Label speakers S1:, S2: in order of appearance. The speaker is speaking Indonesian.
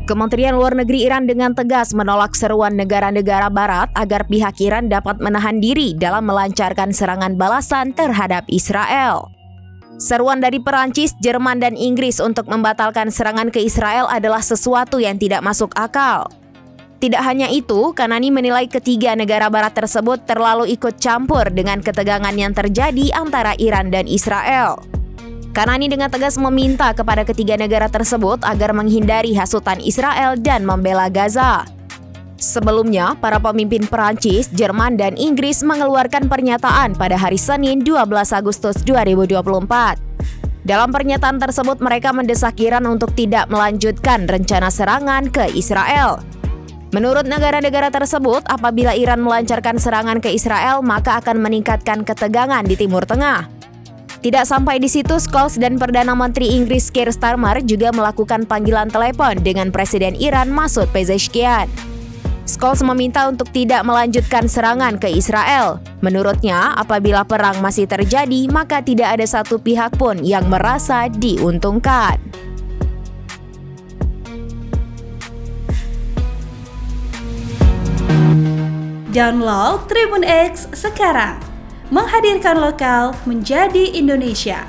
S1: Kementerian Luar Negeri Iran dengan tegas menolak seruan negara-negara Barat agar pihak Iran dapat menahan diri dalam melancarkan serangan balasan terhadap Israel. Seruan dari Perancis, Jerman, dan Inggris untuk membatalkan serangan ke Israel adalah sesuatu yang tidak masuk akal. Tidak hanya itu, Kanani menilai ketiga negara Barat tersebut terlalu ikut campur dengan ketegangan yang terjadi antara Iran dan Israel. Kanani dengan tegas meminta kepada ketiga negara tersebut agar menghindari hasutan Israel dan membela Gaza. Sebelumnya, para pemimpin Perancis, Jerman, dan Inggris mengeluarkan pernyataan pada hari Senin 12 Agustus 2024. Dalam pernyataan tersebut, mereka mendesak Iran untuk tidak melanjutkan rencana serangan ke Israel. Menurut negara-negara tersebut, apabila Iran melancarkan serangan ke Israel, maka akan meningkatkan ketegangan di Timur Tengah. Tidak sampai di situ, Scholz dan Perdana Menteri Inggris Keir Starmer juga melakukan panggilan telepon dengan Presiden Iran Masoud Pezeshkian. Scholz meminta untuk tidak melanjutkan serangan ke Israel. Menurutnya, apabila perang masih terjadi, maka tidak ada satu pihak pun yang merasa diuntungkan.
S2: Download Tribun X sekarang, menghadirkan lokal menjadi Indonesia.